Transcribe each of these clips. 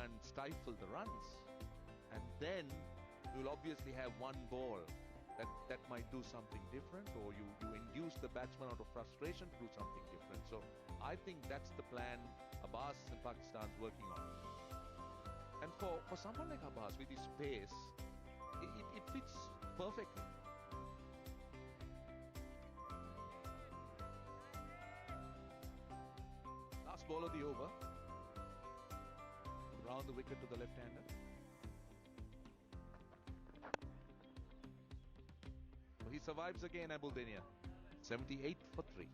try and stifle the runs. And then you'll obviously have one ball that might do something different, or you induce the batsman out of frustration to do something different. So I think that's the plan Abbas and Pakistan's working on. And for someone like Abbas with his pace, it fits perfectly. Last ball of the over. Round the wicket to the left-hander. So he survives again, Abuldania. 78 for 3.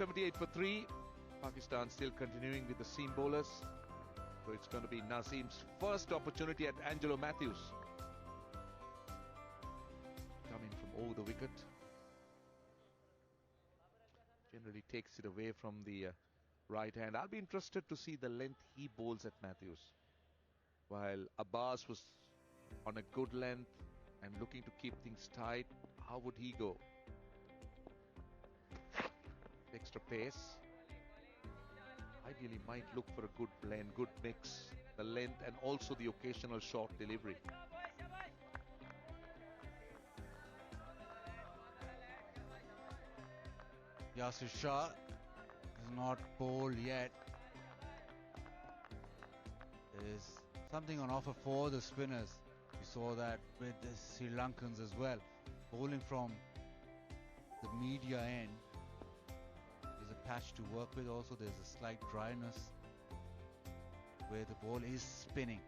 .78 for 3. Pakistan still continuing with the seam bowlers. So it's going to be Nazim's first opportunity at Angelo Matthews. Coming from over the wicket. Generally takes it away from the right hand. I'll be interested to see the length he bowls at Matthews. While Abbas was on a good length and looking to keep things tight, how would he go? Extra pace. Ideally might look for a good blend, good mix, the length and also the occasional short delivery. Yasir Shah is not bowled yet. There is something on offer for the spinners. We saw that with the Sri Lankans as well. Bowling from the media end. There's a patch to work with also. There's a slight dryness where the ball is spinning.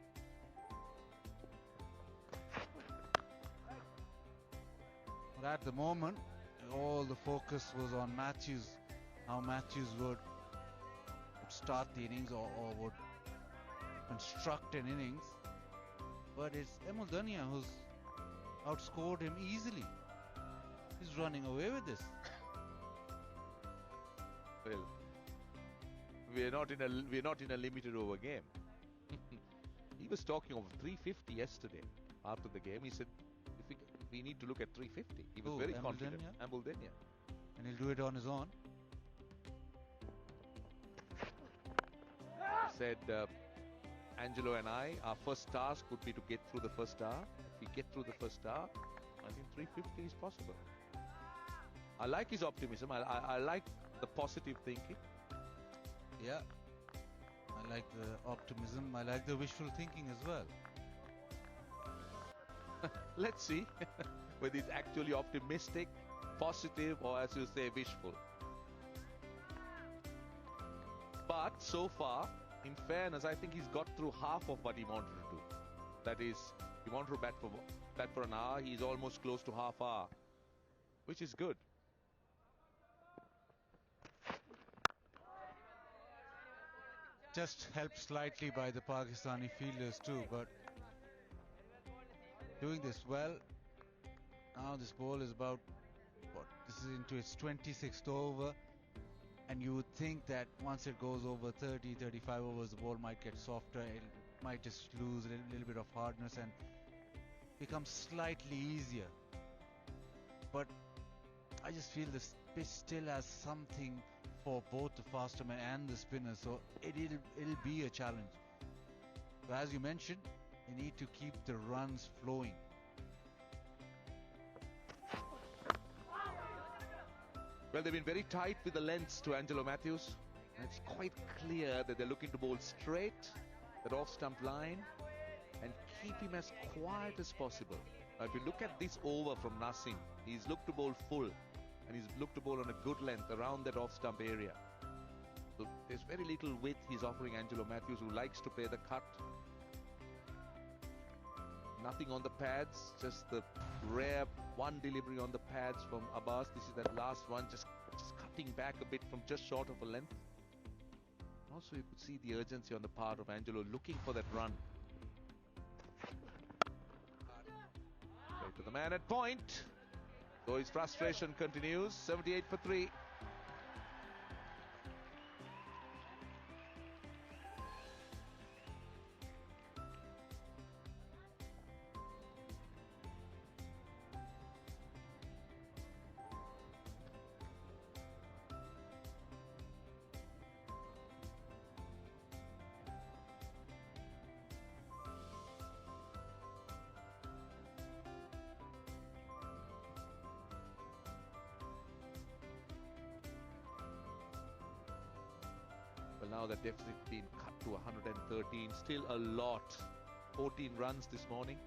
But at the moment, all the focus was on Matthews, how Matthews would start the innings or would construct an innings. But it's Abuldania who's outscored him easily. He's running away with this. Well, we're not in a limited over game. He was talking of 350 yesterday after the game. He said if we need to look at 350. He was very confident. Abuldania. And he'll do it on his own. He said Angelo and our first task would be to get through the first hour. If we get through the first hour, I think 350 is possible. I like his optimism. I like the positive thinking. Yeah, I like the optimism. I like the wishful thinking as well. Let's see whether it's actually optimistic, positive, or as you say, wishful. But so far, in fairness, I think he's got through half of what he wanted to do. That is, he wanted to bat for an hour. He's almost close to half hour, which is good. Just helped slightly by the Pakistani fielders too, but doing this well. Now this ball is about, this is into its 26th over, and you would think that once it goes over 30, 35 overs, the ball might get softer, it might just lose a little bit of hardness and become slightly easier. But I just feel this pitch still has something for both the faster men and the spinners, so it'll be a challenge. But as you mentioned, they need to keep the runs flowing. Well, they've been very tight with the lengths to Angelo Matthews. And it's quite clear that they're looking to bowl straight, that off-stump line, and keep him as quiet as possible. Now, if you look at this over from Nasim, he's looked to bowl full, and he's looked to bowl on a good length around that off-stump area. So there's very little width he's offering Angelo Matthews, who likes to play the cut. Nothing on the pads, just the rare one delivery on the pads from Abbas. This is that last one, just cutting back a bit from just short of a length. also you could see the urgency on the part of Angelo looking for that run. Right to the man at point. So his frustration continues. 78 for 3. Well, now the deficit been cut to 113. Still a lot. 14 runs this morning.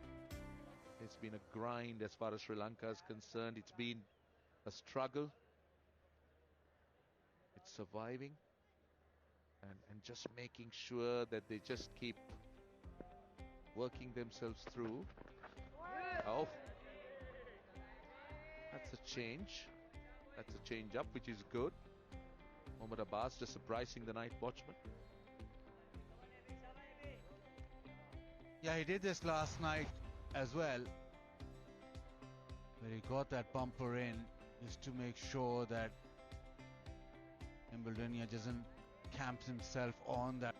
It's been a grind as far as Sri Lanka is concerned. It's been a struggle. It's surviving and just making sure that they just keep working themselves through. Oh, that's a change. That's a change up, which is good. Mohammad Abbas just surprising the night watchman. Yeah, he did this last night as well, where he got that bumper in just to make sure that Wimbledonia doesn't camp himself on that.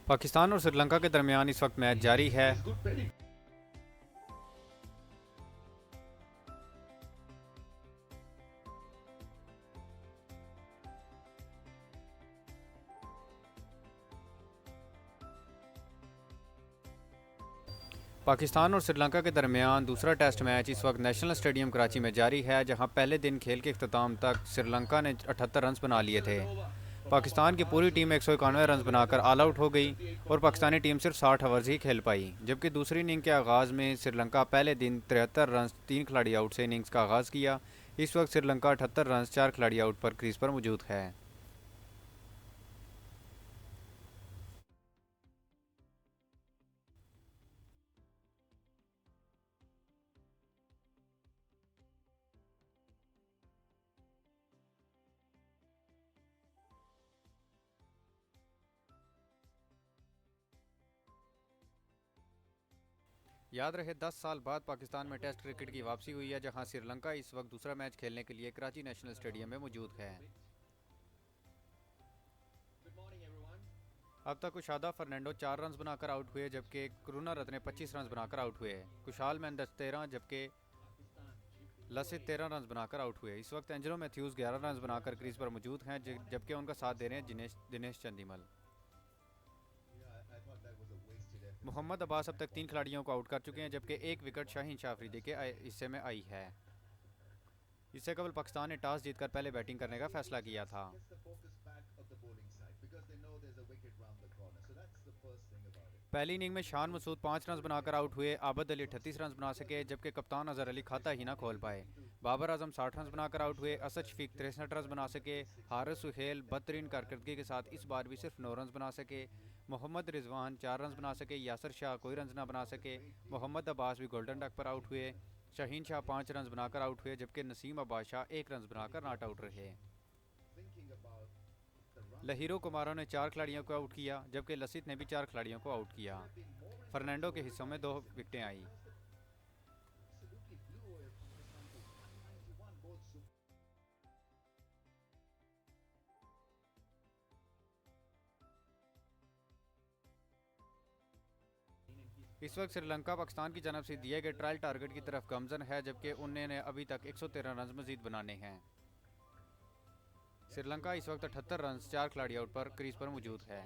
Pakistan और श्रीलंका के दरमियान इस वक्त match जारी है। पाकिस्तान और श्रीलंका के दरमियान दूसरा टेस्ट मैच इस वक्त नेशनल स्टेडियम कराची में जारी है, जहां पहले दिन खेल के अख्ताम तक श्रीलंका ने 78 रन बना लिए थे। पाकिस्तान की पूरी टीम 191 रन बनाकर ऑल आउट हो गई और पाकिस्तानी टीम सिर्फ 60 ओवर्स ही खेल पाई। जबकि दूसरी इनिंग के आगाज़ में श्रीलंका पहले दिन 73 रन 3 खिलाड़ी आउट से इनिंग्स का आगाज़ किया। इस वक्त श्रीलंका 78 रन 4 खिलाड़ी आउट पर क्रीज पर मौजूद है। याद रहे 10 साल बाद पाकिस्तान में टेस्ट क्रिकेट की वापसी हुई है, जहां श्रीलंका इस वक्त दूसरा मैच खेलने के लिए कराची नेशनल स्टेडियम में मौजूद है। अब तक कुशादा फर्नांडो 4 रन बनाकर आउट हुए, जबकि करुणारत्ने 25 रन बनाकर आउट हुए। कुशाल मेंडिस 13 जबकि लसित 13 रन बनाकर आउट हुए। इस वक्त एंजेलो मैथ्यूज 11 रन बनाकर क्रीज पर मौजूद हैं, जबकि उनका साथ दे रहे हैं दिनेश चंदीमल। मोहम्मद अब्बास अब तक 3 खिलाड़ियों को आउट कर चुके हैं, जबकि एक विकेट शाहीन शाह अफरीदी के हिस्से में आई है। इससे कबल पाकिस्तान ने टॉस जीतकर पहले बैटिंग करने का फैसला किया था। पहली इनिंग में शान मसूद 5 रन बनाकर आउट हुए। आबद अली 38 रन बना सके, जबकि कप्तान अजहर अली खाता ही ना खोल पाए। बाबर आजम 60 रन बनाकर आउट हुए। असद शफीक 63 रन बना सके। हारिस सुहेल बदतरीन कारकर्दगी के साथ इस बार भी सिर्फ 9 रन बना सके। मोहम्मद रिजवान 4 रन बना सके। यासर शाह कोई रन ना बना सके। मोहम्मद अब्बास भी गोल्डन डक पर आउट हुए। शाहीन शाह 5 रन बनाकर आउट हुए, जबकि नसीम अब्बास शाह 1 रन बनाकर नॉट आउट रहे। लहीरो कुमारों ने 4 खिलाड़ियों को आउट किया, जबकि लसित ने भी 4 खिलाड़ियों को आउट किया। फर्नांडो के हिस्सों में 2 विकेटें आई। इस वक्त श्रीलंका पाकिस्तान की जानब से दिए गए ट्रायल टारगेट की तरफ गमजन है, जबकि उन्होंने अभी तक 113 रन मजीद बनाने हैं। श्रीलंका इस वक्त 78 रन 4 खिलाड़ी आउट पर क्रीज पर मौजूद है।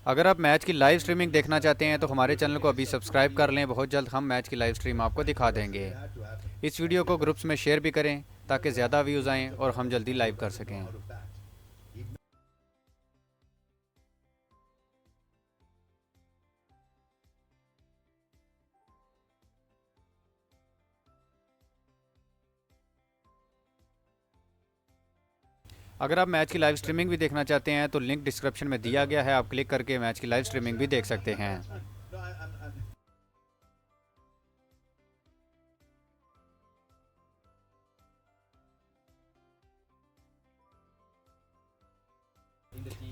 अगर आप मैच की लाइव स्ट्रीमिंग देखना चाहते हैं तो हमारे चैनल को अभी सब्सक्राइब कर लें। बहुत जल्द हम मैच की लाइव स्ट्रीम आपको दिखा देंगे। इस वीडियो को ग्रुप्स में शेयर भी करें ताकि ज़्यादा व्यूज़ आएँ और हम जल्दी लाइव कर सकें। अगर आप मैच की लाइव स्ट्रीमिंग भी देखना चाहते हैं तो लिंक डिस्क्रिप्शन में दिया गया है, आप क्लिक करके मैच की लाइव स्ट्रीमिंग भी देख सकते हैं।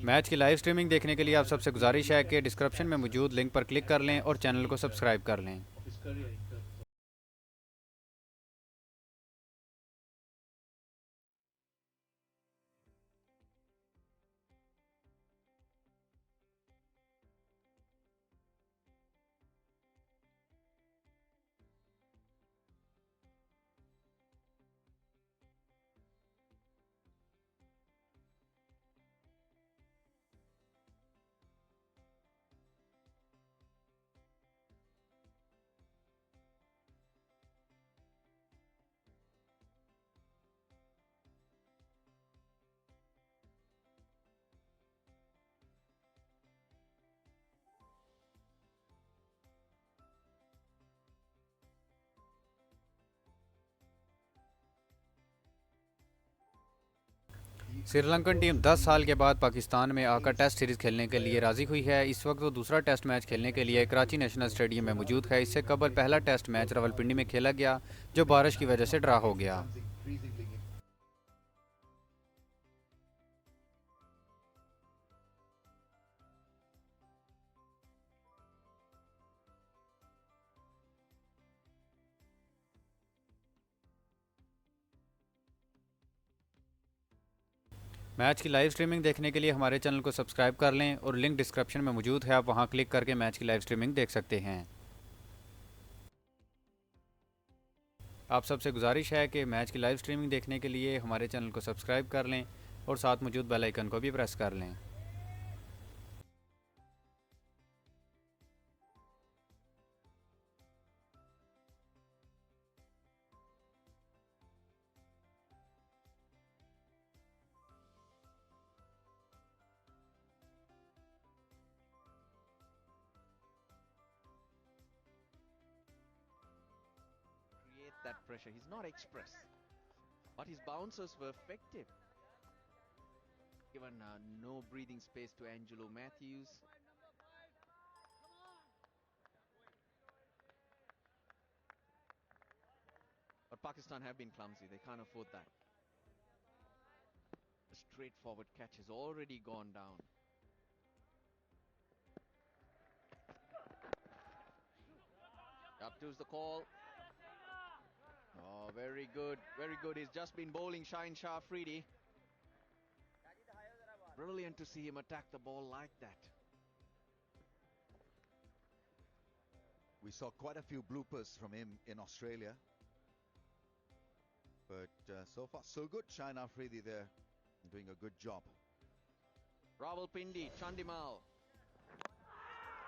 मैच की लाइव स्ट्रीमिंग देखने के लिए आप सबसे गुजारिश है कि डिस्क्रिप्शन में मौजूद लिंक पर क्लिक कर लें और चैनल को सब्सक्राइब कर लें। श्रीलंकन टीम 10 साल के बाद पाकिस्तान में आकर टेस्ट सीरीज़ खेलने के लिए राज़ी हुई है। इस वक्त वो दूसरा टेस्ट मैच खेलने के लिए कराची नेशनल स्टेडियम में मौजूद है। इससे कबल पहला टेस्ट मैच रावलपिंडी में खेला गया, जो बारिश की वजह से ड्रा हो गया। मैच की लाइव स्ट्रीमिंग देखने के लिए हमारे चैनल को सब्सक्राइब कर लें और लिंक डिस्क्रिप्शन में मौजूद है, आप वहां क्लिक करके मैच की लाइव स्ट्रीमिंग देख सकते हैं। आप सबसे गुजारिश है कि मैच की लाइव स्ट्रीमिंग देखने के लिए हमारे चैनल को सब्सक्राइब कर लें और साथ मौजूद बेल आइकन को भी प्रेस कर लें। Create that pressure. He's not express, but his bouncers were effective. Given no breathing space to Angelo Matthews. But Pakistan have been clumsy. They can't afford that. A straightforward catch has already gone down. Up to's the call. Oh, very good. Very good. He's just been bowling Shaheen Shah Afridi. Brilliant to see him attack the ball like that. We saw quite a few bloopers from him in Australia. But so far, so good. Shaheen Afridi there doing a good job. Rawalpindi, Chandimal.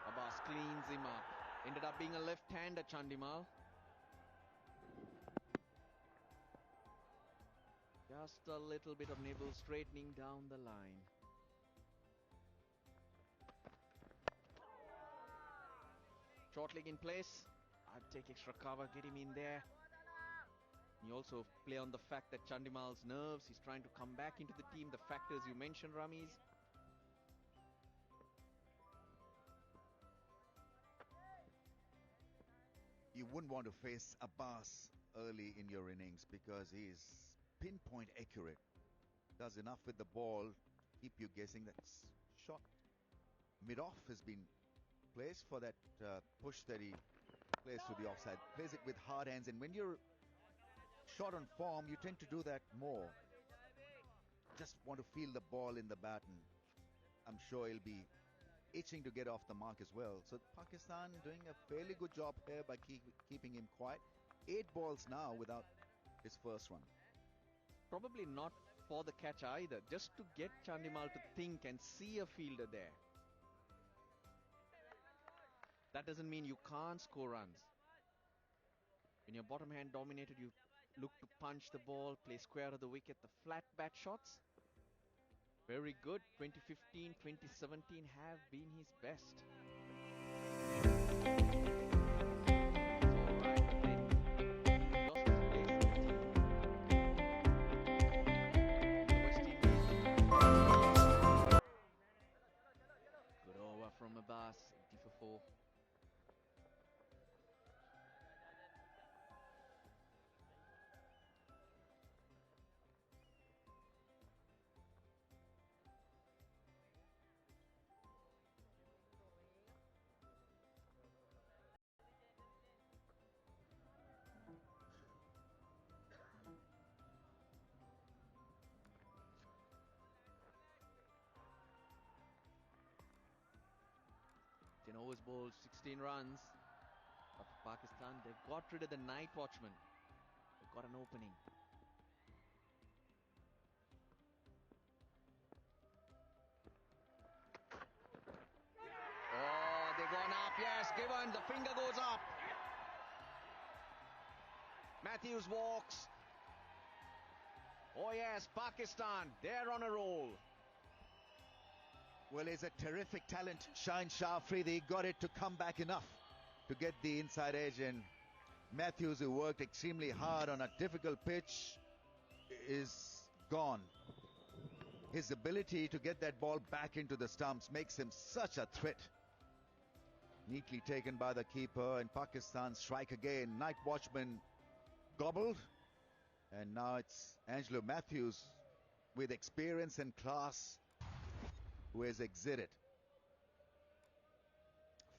Abbas cleans him up. Ended up being a left-hander, Chandimal. Just a little bit of nibble straightening down the line. Short leg in place. I'd take extra cover, get him in there. You also play on the fact that Chandimal's nerves. He's trying to come back into the team. The factors you mentioned, Ramiz. You wouldn't want to face Abbas early in your innings because he's pinpoint accurate. Does enough with the ball, keep you guessing. That shot mid-off has been placed for that push that he plays to the offside. Plays it with hard hands, and when you're short on form, you tend to do that more. Just want to feel the ball in the bat, and I'm sure he'll be itching to get off the mark as well. So Pakistan doing a fairly good job here by keeping him quiet. 8 balls now without his first run. Probably not for the catch either, just to get Chandimal to think and see a fielder there. That doesn't mean you can't score runs. When you're bottom hand dominated, you look to punch the ball, play square of the wicket, the flat bat shots. Very good. 2015, 2017 have been his best. Good over from Abbas, 80 for 4. Overs bowled 16 runs. But for Pakistan, they've got rid of the night watchman. They've got an opening. Oh, they've gone up. Yes, given. The finger goes up. Matthews walks. Oh yes, Pakistan, they're on a roll. Well, he's a terrific talent. Shaheen Shah Afridi got it to come back enough to get the inside edge, and Matthews, who worked extremely hard on a difficult pitch, is gone. His ability to get that ball back into the stumps makes him such a threat. Neatly taken by the keeper, and Pakistan strike again. Night watchman gobbled, and now it's Angelo Matthews with experience and class who has exited.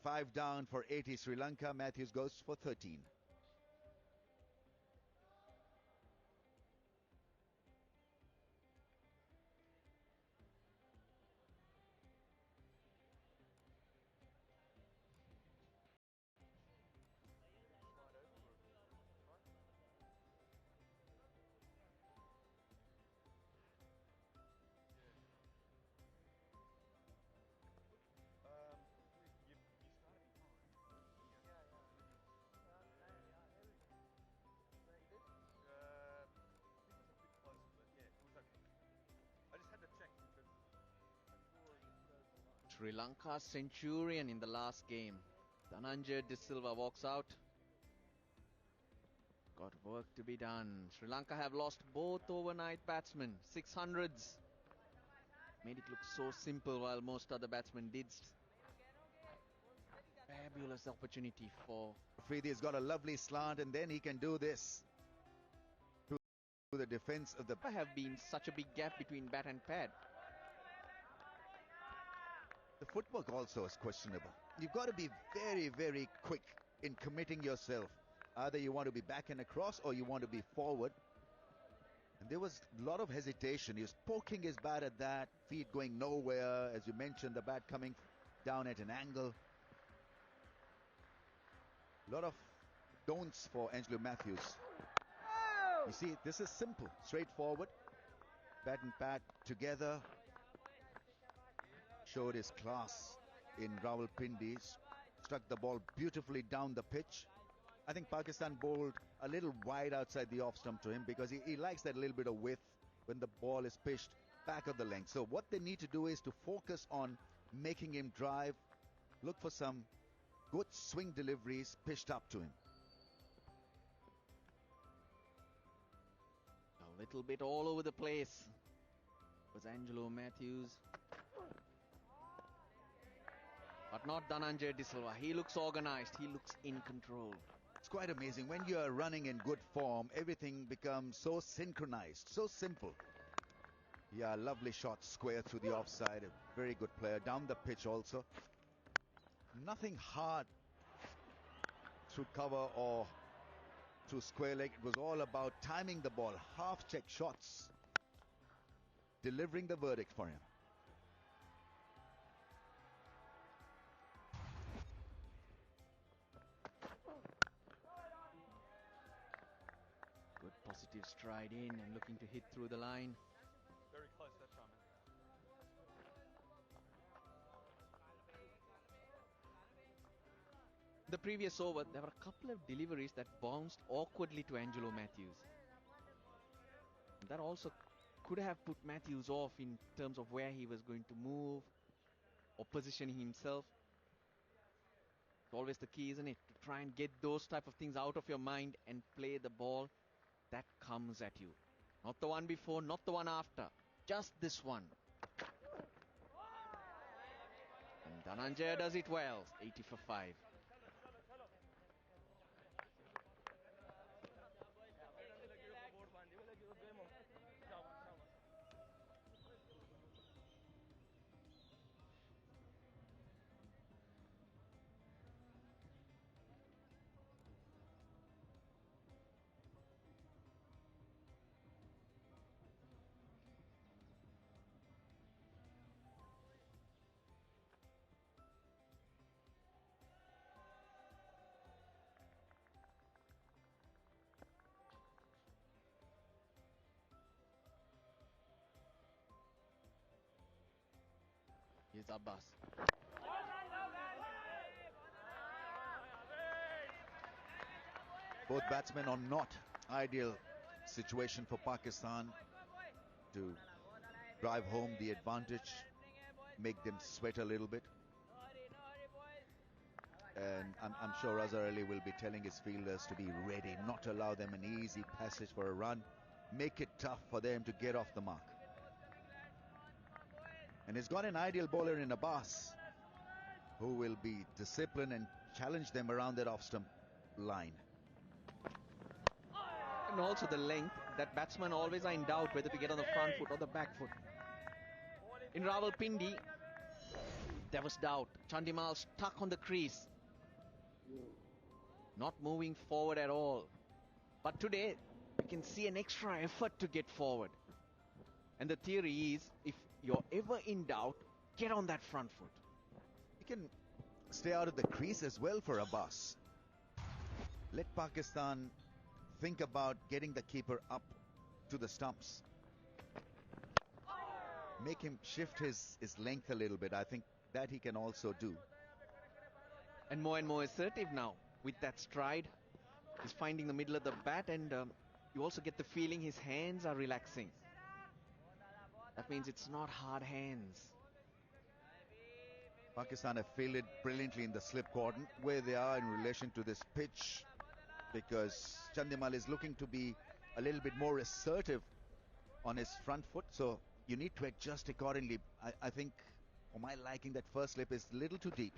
5 down for 80 Sri Lanka. Matthews goes for 13. Sri Lanka's centurion in the last game. Dhananjay De Silva walks out. Got work to be done. Sri Lanka have lost both overnight batsmen. 600s. Made it look so simple while most other batsmen did. Fabulous opportunity for... Afridi's got a lovely slant and then he can do this. To the defense of the... have been such a big gap between bat and pad. The footwork also is questionable. You've got to be very, very quick in committing yourself. Either you want to be back and across or you want to be forward. And there was a lot of hesitation. He was poking his bat at that, feet going nowhere. As you mentioned, the bat coming down at an angle. A lot of don'ts for Angelo Matthews. You see, this is simple, straightforward. Bat and pad together. Showed his class in Rawalpindi. Struck the ball beautifully down the pitch. I think Pakistan bowled a little wide outside the off stump to him because he likes that little bit of width when the ball is pitched back of the length. So what they need to do is to focus on making him drive. Look for some good swing deliveries pitched up to him. A little bit all over the place was Angelo Matthews. But not Dhananjay De Silva. He looks organised. He looks in control. It's quite amazing. When you're running in good form, everything becomes so synchronized, so simple. Yeah, lovely shot square through the offside. A very good player. Down the pitch also. Nothing hard through cover or through square leg. It was all about timing the ball. Half-check shots. Delivering the verdict for him. Good positive stride in and looking to hit through the line. Very close that time, man. The previous over, there were a couple of deliveries that bounced awkwardly to Angelo Matthews. That also could have put Matthews off in terms of where he was going to move or positioning himself. It's always the key, isn't it? To try and get those type of things out of your mind and play the ball that comes at you. Not the one before, not the one after. Just this one. And Dhananjay does it well. 80 for 5. Here's Abbas. Both batsmen are not ideal situation for Pakistan to drive home the advantage, make them sweat a little bit. And I'm sure Azhar Ali will be telling his fielders to be ready, not allow them an easy passage for a run, make it tough for them to get off the mark. And he's got an ideal bowler in Abbas, who will be disciplined and challenge them around that off-stump line. And also the length, that batsmen always are in doubt whether to get on the front foot or the back foot. In Rawalpindi, there was doubt. Chandimal stuck on the crease, not moving forward at all. But today, you can see an extra effort to get forward. And the theory is, if you're ever in doubt, get on that front foot. You can stay out of the crease as well for Abbas. Let Pakistan think about getting the keeper up to the stumps. Make him shift his length a little bit. I think that he can also do. And more assertive now with that stride. He's finding the middle of the bat, and you also get the feeling his hands are relaxing. That means it's not hard hands. Pakistan have fielded brilliantly in the slip cordon where they are in relation to this pitch, because Chandimal is looking to be a little bit more assertive on his front foot, so you need to adjust accordingly. I think, for my liking, that first slip is a little too deep.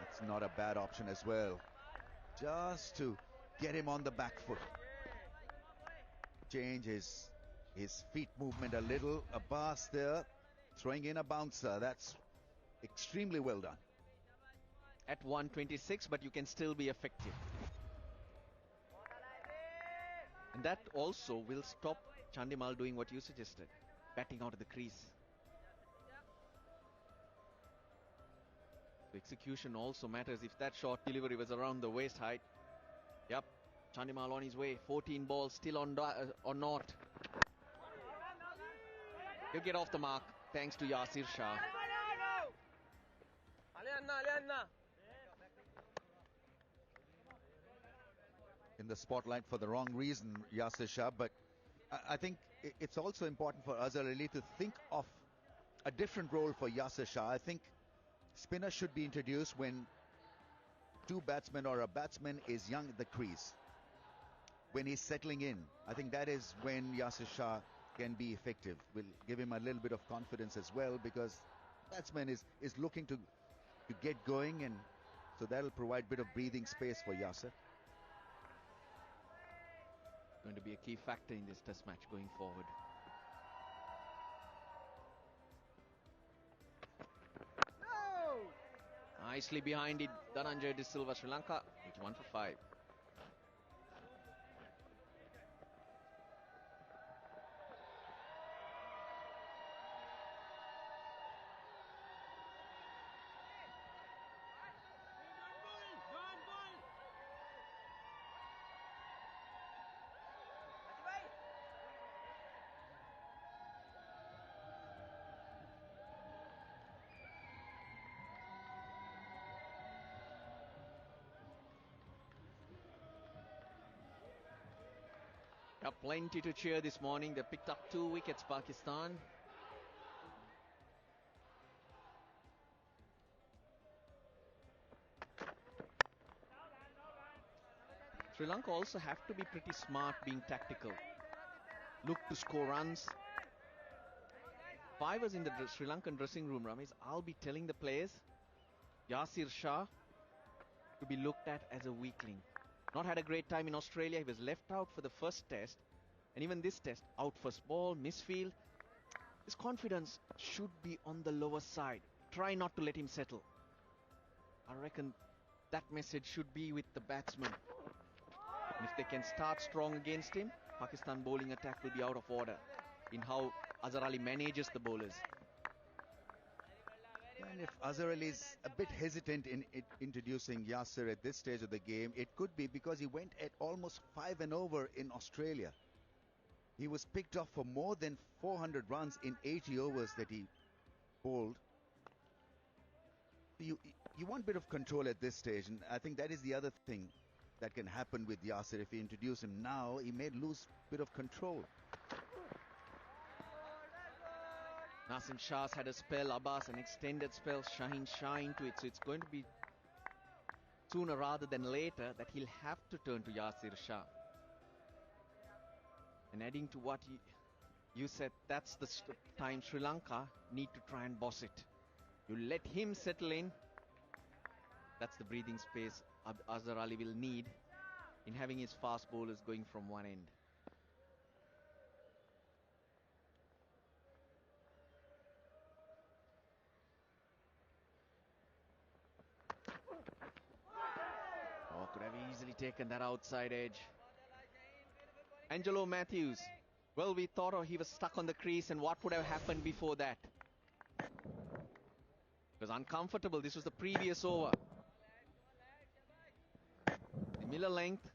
That's not a bad option as well, just to get him on the back foot. Change his feet movement a little. Abbas there throwing in a bouncer. That's extremely well done. At 126, but you can still be effective. And that also will stop Chandimal doing what you suggested, batting out of the crease. So execution also matters. If that short delivery was around the waist height. Yep, Chandimal on his way. 14 balls still on naught. He'll get off the mark thanks to Yasir Shah. In the spotlight for the wrong reason, Yasir Shah, but I think it's also important for Azhar Ali to think of a different role for Yasir Shah. I think spinner should be introduced when two batsmen or a batsman is young at the crease. When he's settling in, I think that is when Yasir Shah can be effective. Will give him a little bit of confidence as well, because batsman is looking to get going, and so that'll provide a bit of breathing space for Yasir. Going to be a key factor in this test match going forward. No! Nicely behind it, Dhananjay De Silva, Sri Lanka, 81 for 5. Got plenty to cheer this morning. They picked up 2 wickets, Pakistan. Sri Lanka also have to be pretty smart being tactical. Look to score runs. If I was in the Sri Lankan dressing room, Ramesh, I'll be telling the players, Yasir Shah to be looked at as a weakling. Not had a great time in Australia. He was left out for the first test. And even this test, out first ball, misfield. His confidence should be on the lower side. Try not to let him settle. I reckon that message should be with the batsman. And if they can start strong against him, Pakistan bowling attack will be out of order in how Azhar Ali manages the bowlers. And if Azhar Ali is a bit hesitant in introducing Yasir at this stage of the game, it could be because he went at almost 5 and over in Australia. He was picked off for more than 400 runs in 80 overs that he bowled. You want a bit of control at this stage, and I think that is the other thing that can happen with Yasir. If you introduce him now, he may lose a bit of control. Nasim Shah's had a spell, Abbas an extended spell, Shaheen Shah into it. So it's going to be sooner rather than later that he'll have to turn to Yasir Shah. And adding to what you said, that's the time Sri Lanka need to try and boss it. You let him settle in. That's the breathing space Azhar Ali will need in having his fast bowlers going from one end. Oh, could have easily taken that outside edge. Angelo Matthews. Well, we thought he was stuck on the crease, and what would have happened before that? It was uncomfortable. This was the previous over. The Miller length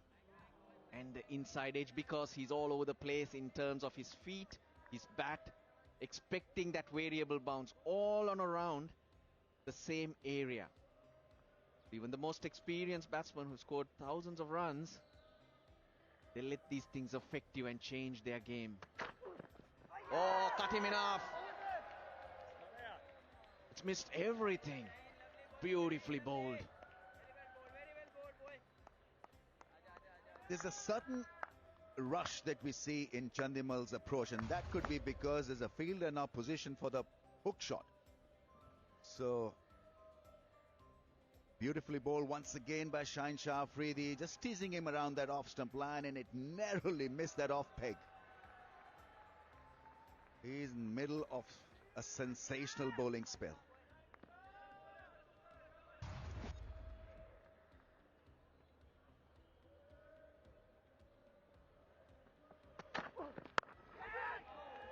and the inside edge, because he's all over the place in terms of his feet, his bat, expecting that variable bounce all on around the same area. Even the most experienced batsmen who scored thousands of runs, they let these things affect you and change their game. Oh, cut him enough. Missed everything. Beautifully bowled. There's a sudden rush that we see in Chandimal's approach, and that could be because there's a fielder now positioned for the hook shot. So, beautifully bowled once again by Shaheen Shah Afridi, just teasing him around that off-stump line, and it narrowly missed that off peg. He's in the middle of a sensational bowling spell.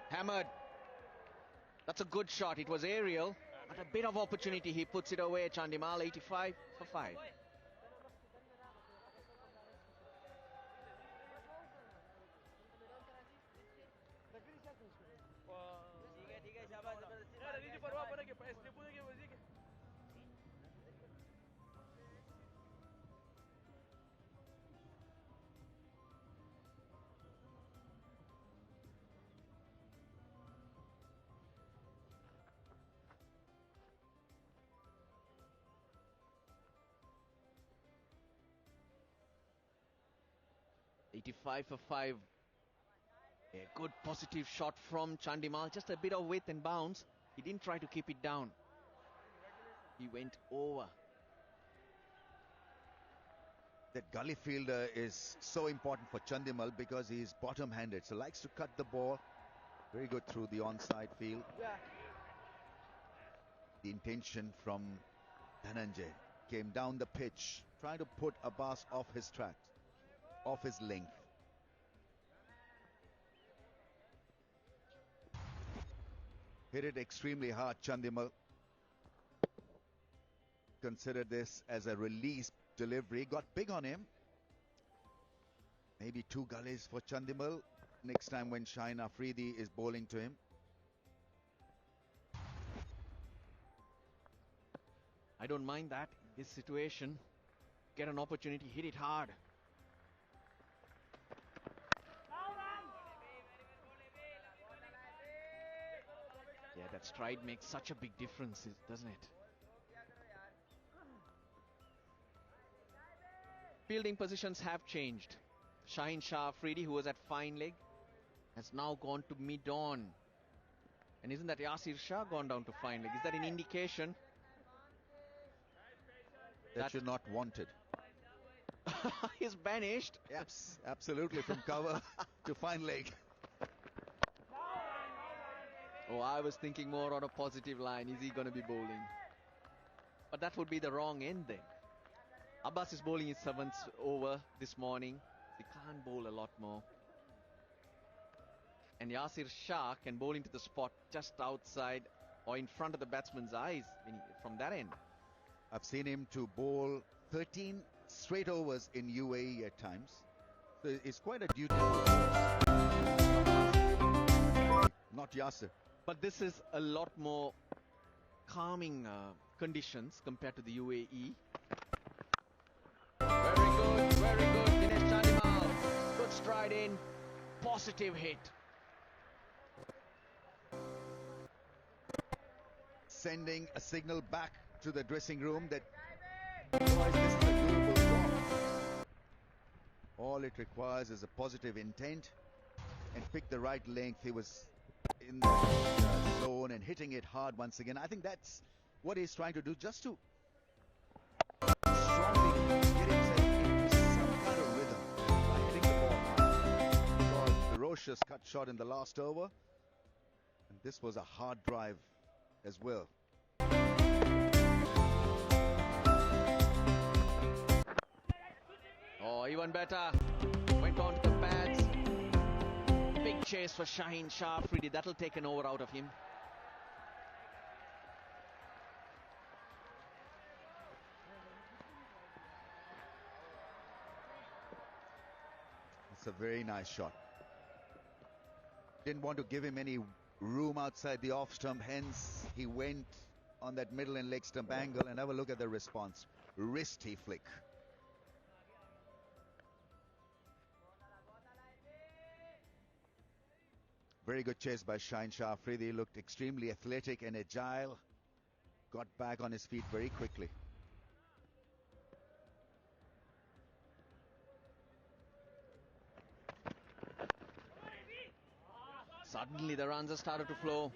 Hammered. That's a good shot. It was aerial, but a bit of opportunity. He puts it away. Chandimal 85 for 5. .85 for 5. A good positive shot from Chandimal. Just a bit of width and bounce. He didn't try to keep it down. He went over. That gully fielder is so important for Chandimal because he's bottom-handed, so likes to cut the ball. Very good through the onside field. The intention from Dhananjay came down the pitch, trying to put Abbas off his track, off his length. Hit it extremely hard, Chandimal. Consider this as a release delivery. Got big on him. Maybe 2 gullies for Chandimal next time when Shaheen Afridi is bowling to him. I don't mind that. In this situation, get an opportunity, hit it hard. Yeah, that stride makes such a big difference, doesn't it? Fielding positions have changed. Shaheen Shah Afridi, who was at fine leg, has now gone to mid-on. And isn't that Yasir Shah gone down to fine leg? Is that an indication that you're not wanted? He's banished. Yes, absolutely, from cover to fine leg. Oh, I was thinking more on a positive line. Is he going to be bowling? But that would be the wrong end then. Abbas is bowling his 7th over this morning. He can't bowl a lot more. And Yasir Shah can bowl into the spot just outside or in front of the batsman's eyes from that end. I've seen him to bowl 13 straight overs in UAE at times. So it's quite a duty. Not Yasir. But this is a lot more calming conditions compared to the UAE. Very good, Dinesh Chandimal. Good stride in, positive hit. Sending a signal back to the dressing room that this is a doable job. All it requires is a positive intent and pick the right length. He was in the zone and hitting it hard once again. I think that's what he's trying to do, just to strongly get himself into some kind of rhythm by hitting the ball hard. Saw a ferocious cut shot in the last over, and this was a hard drive as well. Oh, even better. Went on to the pads. Big chase for Shaheen Shah Afridi. That'll take an over out of him. It's a very nice shot. Didn't want to give him any room outside the off stump, hence he went on that middle and leg stump angle, and have a look at the response. Wristy flick. Very good chase by Shaheen Shah Afridi. Looked extremely athletic and agile. got back on his feet very quickly. Suddenly the runs have started to flow.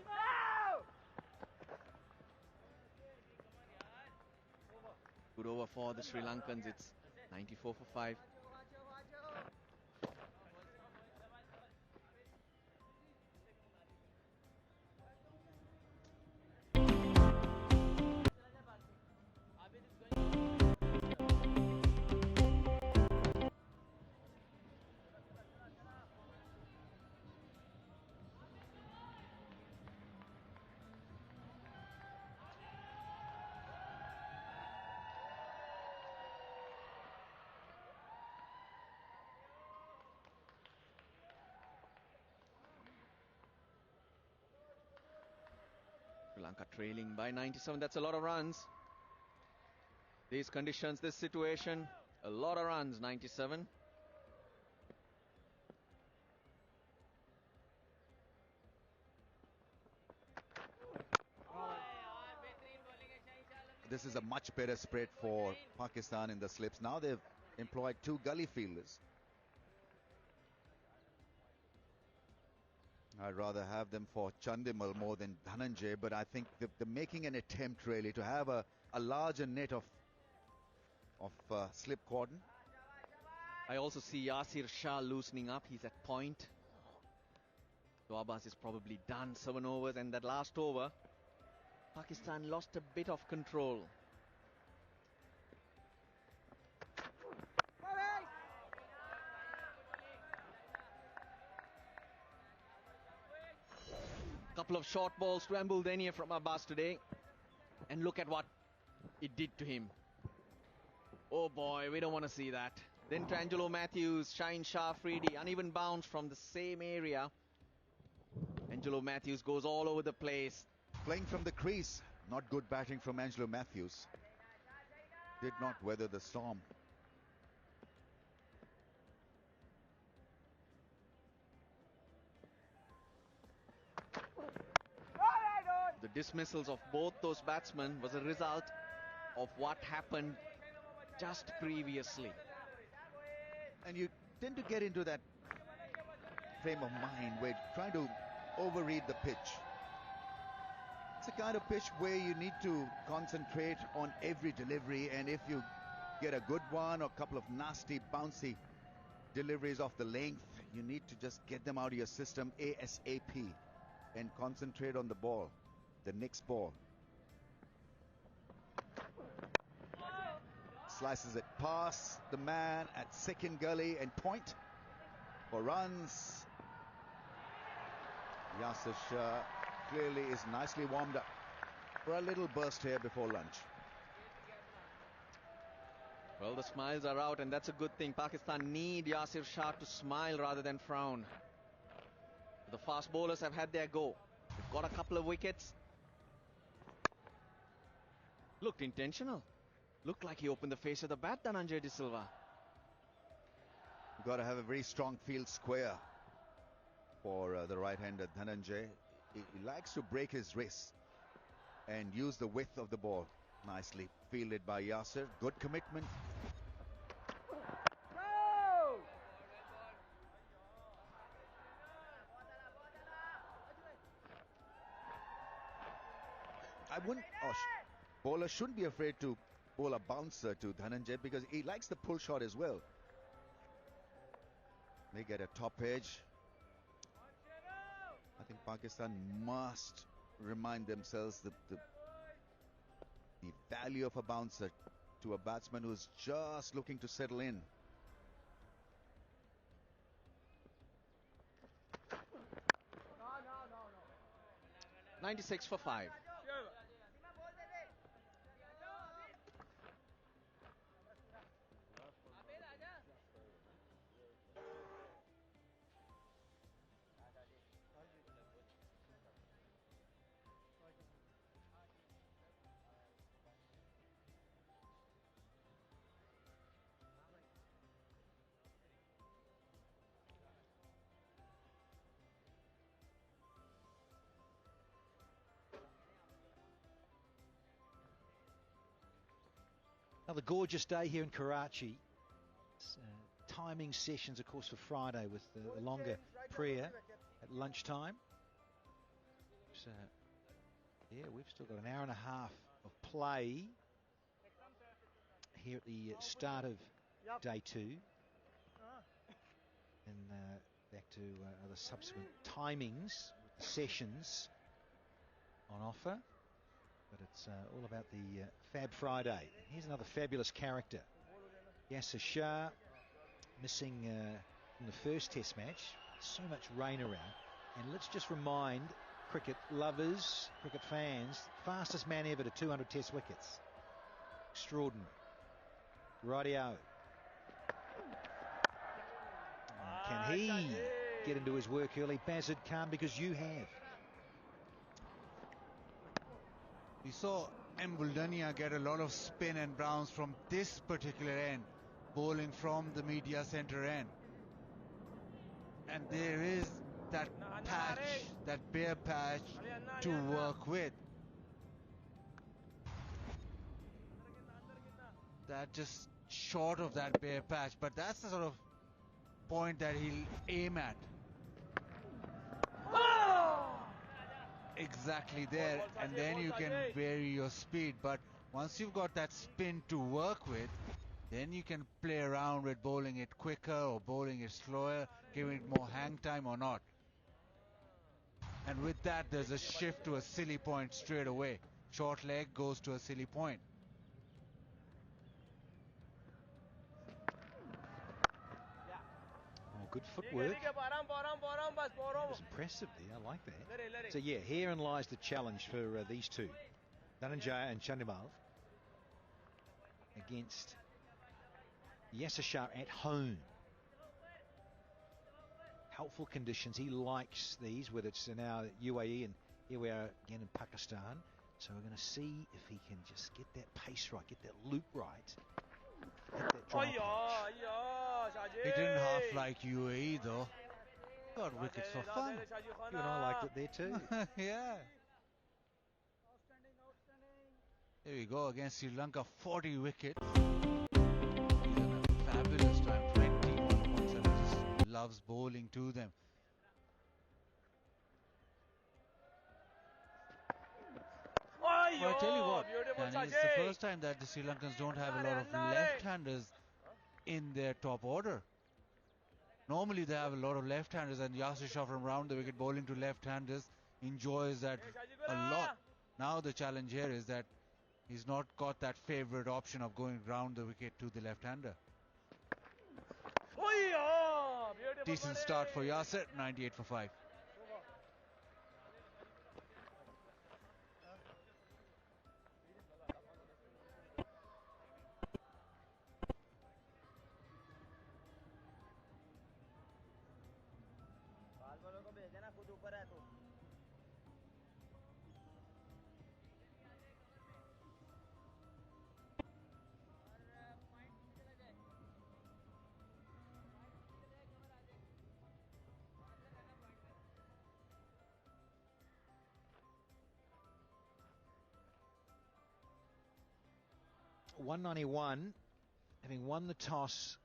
Good over for the Sri Lankans. It's 94 for 5. Sri Lanka trailing by 97. That's a lot of runs. These conditions, this situation, a lot of runs, 97. This is a much better spread for Pakistan in the slips. Now they've employed 2 gully fielders. I'd rather have them for Chandimal more than Dhananjay, but I think they're making an attempt really to have a larger net of slip cordon. I also see Yasir Shah loosening up. He's at point. So Abbas is probably done. 7 overs, and that last over, Pakistan lost a bit of control. Couple of short balls to Ambuldenia from Abbas today. And look at what it did to him. Oh boy, we don't want to see that. Then to Angelo Matthews, Shaheen Shah Afridi, uneven bounce from the same area. Angelo Matthews goes all over the place. Playing from the crease. Not good batting from Angelo Matthews. Did not weather the storm. The dismissals of both those batsmen was a result of what happened just previously. And you tend to get into that frame of mind where you're trying to overread the pitch. It's a kind of pitch where you need to concentrate on every delivery, and if you get a good one or a couple of nasty bouncy deliveries off the length, you need to just get them out of your system ASAP and concentrate on the ball, the next ball. Slices it past the man at second gully and point for runs. Yasir Shah clearly is nicely warmed up for a little burst here before lunch. Well, the smiles are out, and that's a good thing. Pakistan need Yasir Shah to smile rather than frown. The fast bowlers have had their go. They've got a couple of wickets. Looked intentional. Looked like he opened the face of the bat, Dhananjay De Silva. You've got to have a very strong field square for the right-hander Dhananjay. He likes to break his wrist and use the width of the ball. Nicely fielded by Yasir. Good commitment. I wouldn't... bowler shouldn't be afraid to bowl a bouncer to Dhananjay because he likes the pull shot as well. They get a top edge. I think Pakistan must remind themselves the value of a bouncer to a batsman who's just looking to settle in. No. 96 for 5. Another gorgeous day here in Karachi. Timing sessions, of course, for Friday with the longer prayer at lunchtime. So, yeah, we've still got an hour and a half of play here at the start of day 2. And back to the subsequent timings, sessions on offer. But it's all about the Fab Friday. Here's another fabulous character. Yasser Shah missing in the first test match. So much rain around. And let's just remind cricket lovers, cricket fans, fastest man ever to 200 test wickets. Extraordinary. Rightio. Can he get into his work early? Bazard can't, because you have. We saw Mbuldania get a lot of spin and bounce from this particular end, bowling from the media centre end. And there is that patch, that bare patch to work with. That just short of that bare patch, but that's the sort of point that he'll aim at. Exactly there, and then you can vary your speed. But once you've got that spin to work with, then you can play around with bowling it quicker or bowling it slower, giving it more hang time or not. And with that, there's a shift to a silly point straight away. Short leg goes to a silly point. Good footwork. That was impressive there. I like that. So yeah, herein lies the challenge for these two, Dhananjaya and Chandimal, against Yasser Shah at home. Helpful conditions. He likes these, whether it's now UAE and here we are again in Pakistan. So we're going to see if he can just get that pace right, get that loop right. He didn't half like UAE though. Got wickets for fun. You and I liked it there too. Yeah. Here we go against Sri Lanka, 40 wickets. He's had a fabulous time, 21 points, and just loves bowling to them. Well, I tell you what, Danny, it's the first time that the Sri Lankans don't have a lot of left-handers in their top order. Normally they have a lot of left-handers, and Yasser Shah from round the wicket bowling to left-handers enjoys that a lot. Now the challenge here is that he's not got that favourite option of going round the wicket to the left-hander. Decent start for Yasser, 98 for 5. .191, having won the toss,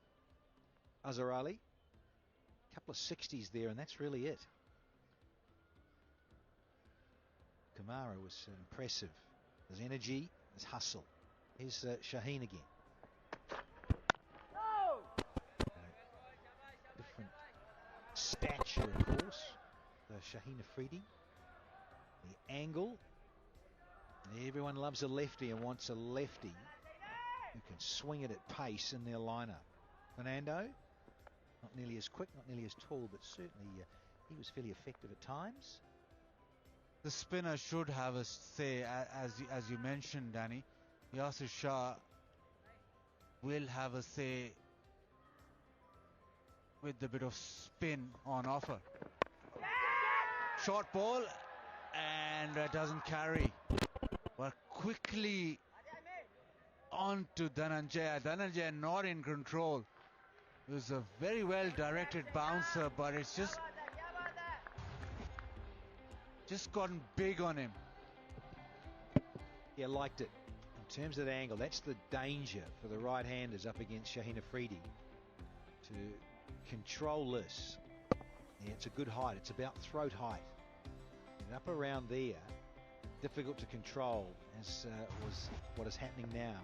Azhar Ali. A couple of 60s there, and that's really it. Kamara was impressive. There's energy, there's hustle. Here's Shaheen again. Different stature, of course. Shaheen Afridi. The angle. And everyone loves a lefty and wants a lefty who can swing it at pace in their lineup. Fernando, not nearly as quick, not nearly as tall, but certainly he was fairly effective at times. The spinner should have a say, as you mentioned, Danny. Yasser Shah will have a say with the bit of spin on offer. Short ball, and doesn't carry. But quickly on to Dhananjaya. Dhananjaya not in control. It was a very well directed bouncer, but it's just gotten big on him. Yeah, liked it. In terms of the angle, that's the danger for the right-handers up against Shaheen Afridi, to control this. Yeah, it's a good height. It's about throat height. And up around there, difficult to control, as was what is happening now.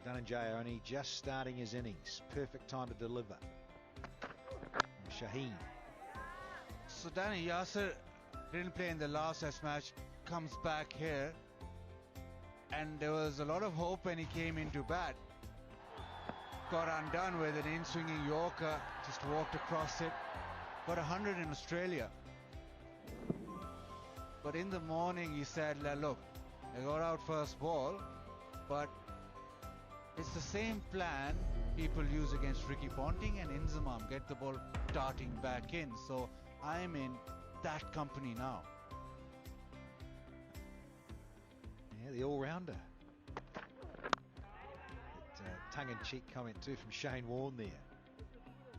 Dhananjaya only just starting his innings. Perfect time to deliver. And Shaheen. So Danny Yasser didn't play in the last Test match, comes back here, and there was a lot of hope when he came into bat. Got undone with an in-swinging Yorker, just walked across it. Got 100 in Australia. But in the morning he said, look, I got out first ball, but it's the same plan people use against Ricky Ponting and in Zaman, get the ball darting back in. So I'm in that company now. Yeah, the all-rounder. Tongue-in-cheek comment too from Shane Warne there.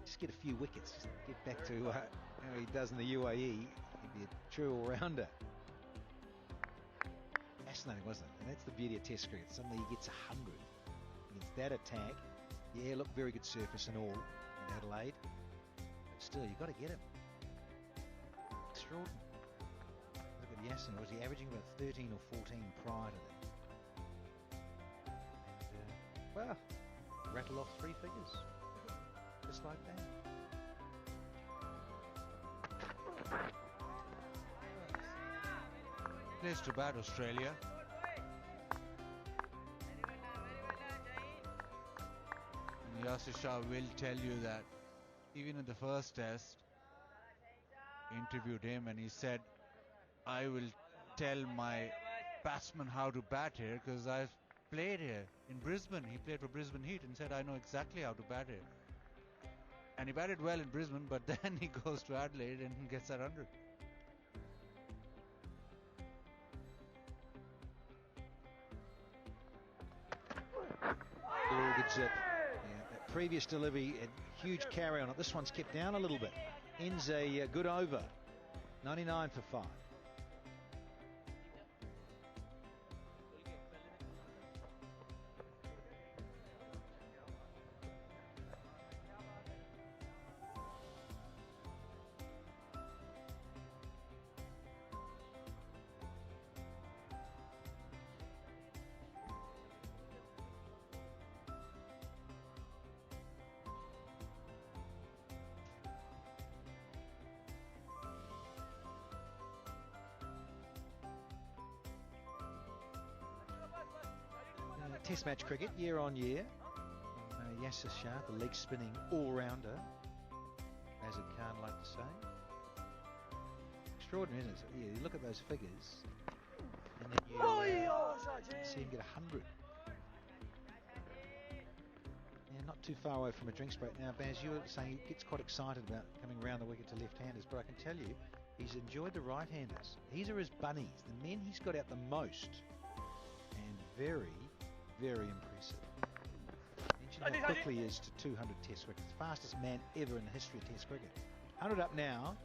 Just get a few wickets, just get back to how he does in the UAE. He'd be a true all-rounder. Fascinating, wasn't it? And that's the beauty of Test cricket. Suddenly he gets 100 against that attack. Yeah, look, very good surface and all in Adelaide. But still, you've got to get him. Extraordinary. Look at Yassin. Was he averaging about 13 or 14 prior to that? And, well, rattle off 3 figures. Just like that. Place to bat, Australia. And Yasir Shah will tell you that even in the first test, interviewed him and he said, I will tell my batsman how to bat here because I've played here in Brisbane. He played for Brisbane Heat and said, I know exactly how to bat here. And he batted well in Brisbane, but then he goes to Adelaide and gets that 100. All good zip. Yeah, that previous delivery had huge carry on it. This one's kept down a little bit. Ends a good over. 99 for 5. Test match cricket, year on year. Yasir Shah, the leg spinning all-rounder, as it Khan like to say. Extraordinary, isn't it? Yeah, you look at those figures, and then you see him get 100. Yeah, not too far away from a drinks break now. Baz, you were saying he gets quite excited about coming round the wicket to left-handers, but I can tell you, he's enjoyed the right-handers. These are his bunnies, the men he's got out the most, and very impressive. Mention how quickly he is to 200 Test wickets. Fastest man ever in the history of Test cricket. 100 up now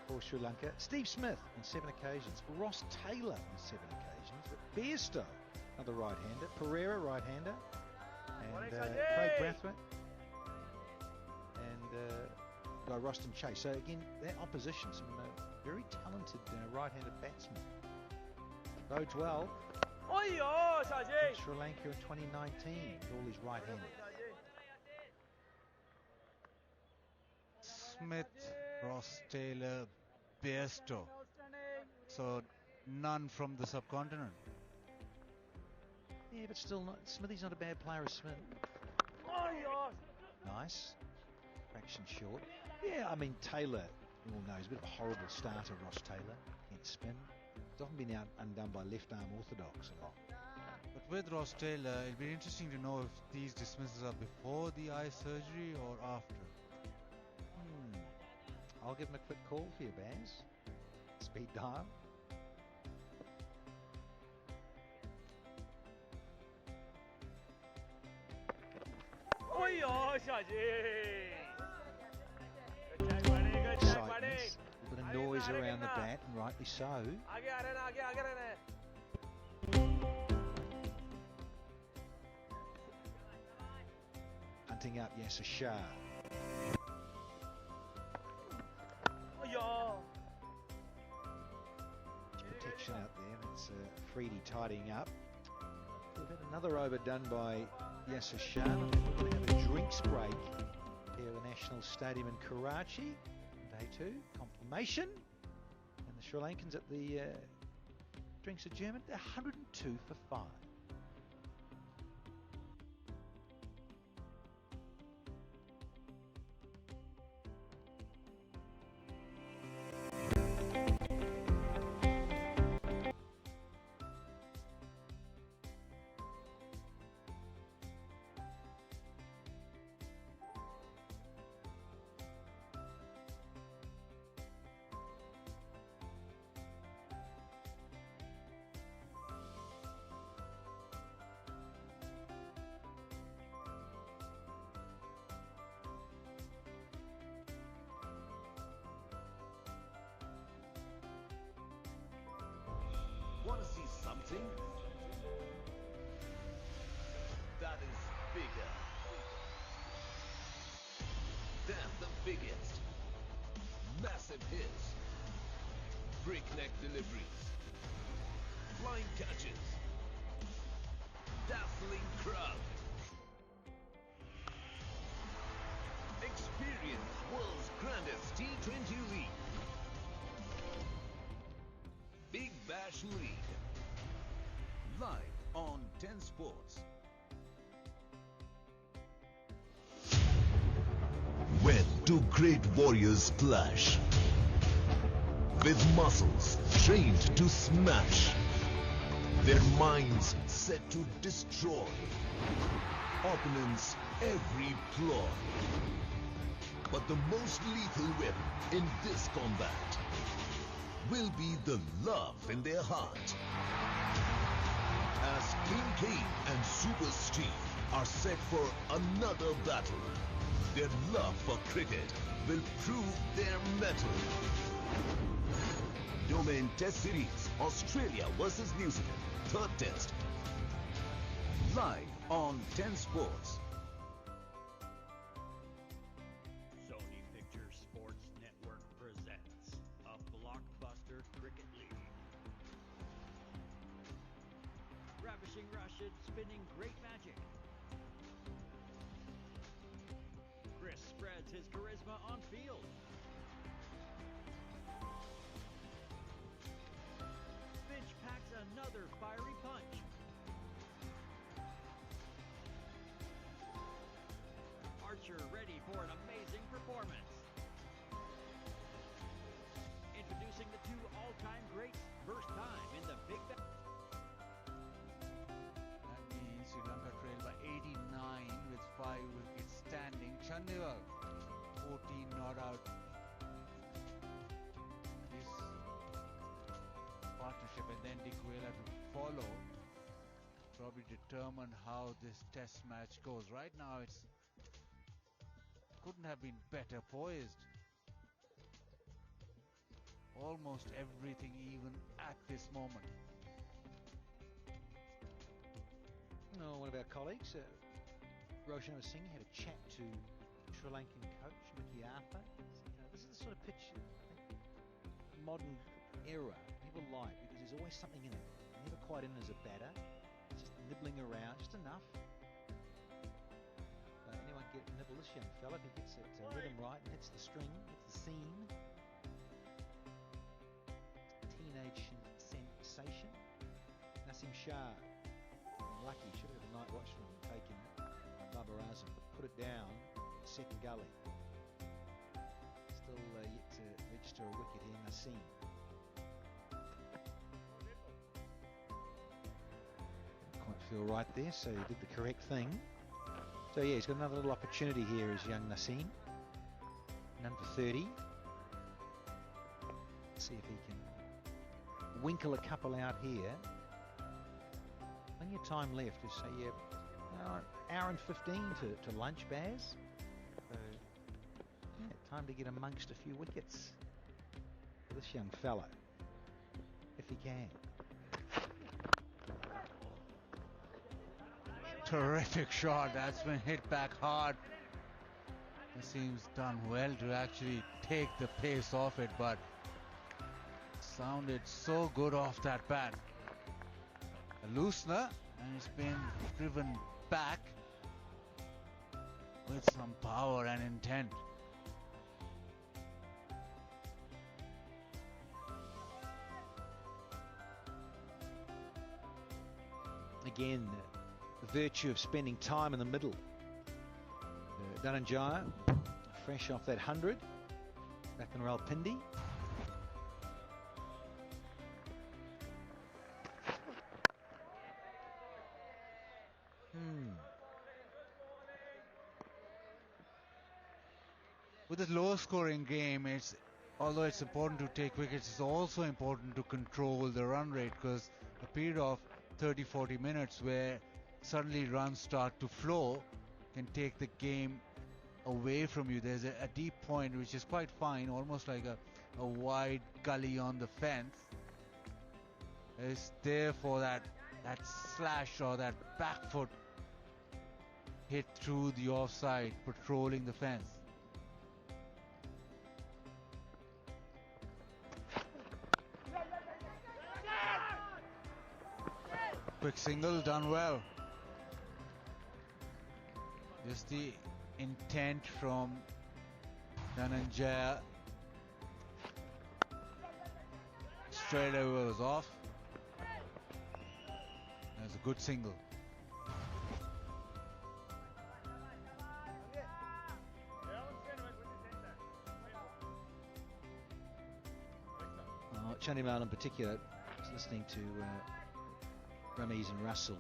for Sri Lanka. Steve Smith on 7 occasions. Ross Taylor on 7 occasions. But Bairstow, another right-hander. Pereira, right-hander. And Craig Brathwaite. And Guy Roston Chase. So again, that opposition, some very talented right-handed batsmen. Bodes well. Sri Lanka in 2019 with all these right-handers. Smith, Ross Taylor, Bairstow. So none from the subcontinent. Yeah, but still, Smithy's not a bad player as Smith. Nice. Fraction short. Yeah, I mean, Taylor, you all know, he's a bit of a horrible starter, Ross Taylor. Can't spin. He's often been undone by left-arm orthodox a lot. But with Ross Taylor, it'll be interesting to know if these dismissals are before the eye surgery or after. I'll give him a quick call for you, Baz. Speed dial. Excitement. A bit of noise around the bat, and rightly so. Hunting up Yasser Shah. Protection out there. That's Freedy tidying up. We've had another over done by Yasser Shah. We're going to have a drinks break here at the National Stadium in Karachi. Day 2, confirmation. And the Sri Lankans at the drinks adjournment, they're 102 for 5. Want to see something that is bigger than the biggest? Massive hits, breakneck deliveries, flying catches, dazzling crowd. Experience world's grandest T20 league. Big Bash League. Live on 10 Sports. When two great warriors clash, with muscles trained to smash, their minds set to destroy opponents' every ploy. But the most lethal weapon in this combat will be the love in their heart. As King Kane and Super Steve are set for another battle, their love for cricket will prove their mettle. Domain Test Series, Australia versus New Zealand, 3rd Test. Live on 10 Sports. Sony Pictures Sports Network presents a blockbuster cricket league. Ravishing Rashid spinning great magic. Chris spreads his charisma on field. Finch packs another fiery punch. Archer ready for an amazing performance. Introducing the two all-time greats, first time in the Big Bash. That means Sri Lanka trail by 89 with 5 wickets standing. Chandival, 14 not out. This partnership and then Dick Gayle to follow probably determine how this test match goes. Right now it's couldn't have been better poised. Almost everything even at this moment. No, one of our colleagues, Roshan Singh, had a chat to Sri Lankan coach Mickey Arthur. This is the sort of pitch I think modern era people like, because there's always something in it. Never quite in as a batter, just nibbling around, just enough. Anyone get nibble this young fella if he gets it rhythm right and hits the string, hits the seam. Teenage sensation. Nasim Shah, lucky, should have had a night watch from him taken by Babar Azam, put it down, second gully. Still yet to register a wicket here, Nasim. Didn't quite feel right there, so he did the correct thing. So yeah, he's got another little opportunity here as young Nasim, number 30. Let's see if he can winkle a couple out here. Plenty of time left to say, yeah, hour and 15 to lunch, Baz. So, yeah, time to get amongst a few wickets. for this young fellow, if he can. Terrific shot. That's been hit back hard. It seems done well to actually take the pace off it, but sounded so good off that bat. A loosener, and it's been driven back with some power and intent. Again, the virtue of spending time in the middle. Dhananjaya, fresh off that 100. Back in Rawalpindi. With this low scoring game, although it's important to take wickets, it's also important to control the run rate, because a period of 30-40 minutes where suddenly runs start to flow can take the game away from you. There's a deep point which is quite fine, almost like a wide gully on the fence. It's there for that slash or that back foot hit through the offside, patrolling the fence. Quick single, done well. Just the intent from Dhananjaya. Straight away was off. That's a good single. Chandimal in particular, I was listening to Rameez and Russell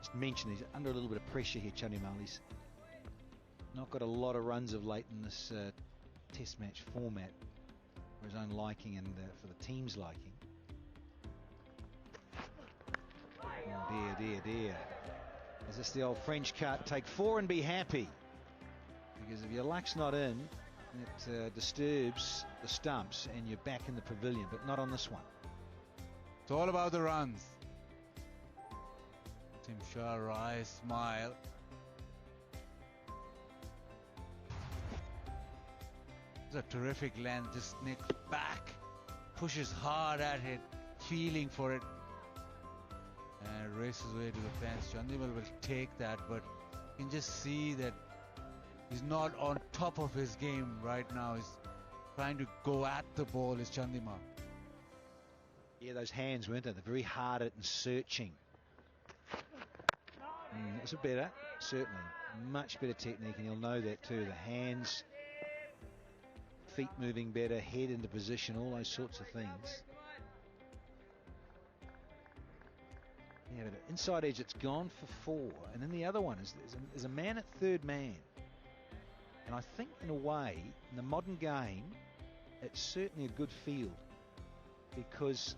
just mentioned he's under a little bit of pressure here. Chandimal, he's not got a lot of runs of late in this test match format for his own liking and for the team's liking. Oh dear. Is this the old French cut? Take 4 and be happy, because if your luck's not in, it disturbs the stumps and you're back in the pavilion, but not on this one. It's all about the runs. Tim Shah, wry smile. It's a terrific length, just nicks back, pushes hard at it, feeling for it, and races away to the fence. Chandimal will take that, but you can just see that he's not on top of his game right now. He's trying to go at the ball, is Chandimal. Yeah, those hands, weren't they? They're very hard at and searching. That's a better, certainly. Much better technique, and you'll know that too. The hands, feet moving better, head into position, all those sorts of things. Yeah, but inside edge, it's gone for 4. And then the other one is there's a man at third man. And I think, in a way, in the modern game, it's certainly a good field, because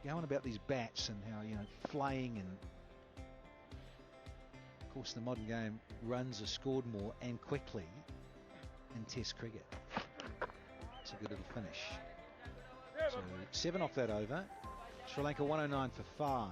going about these bats and how, flaying, and of course the modern game, runs are scored more and quickly in Test cricket. It's a good little finish. So 7 off that over. Sri Lanka 109 for 5.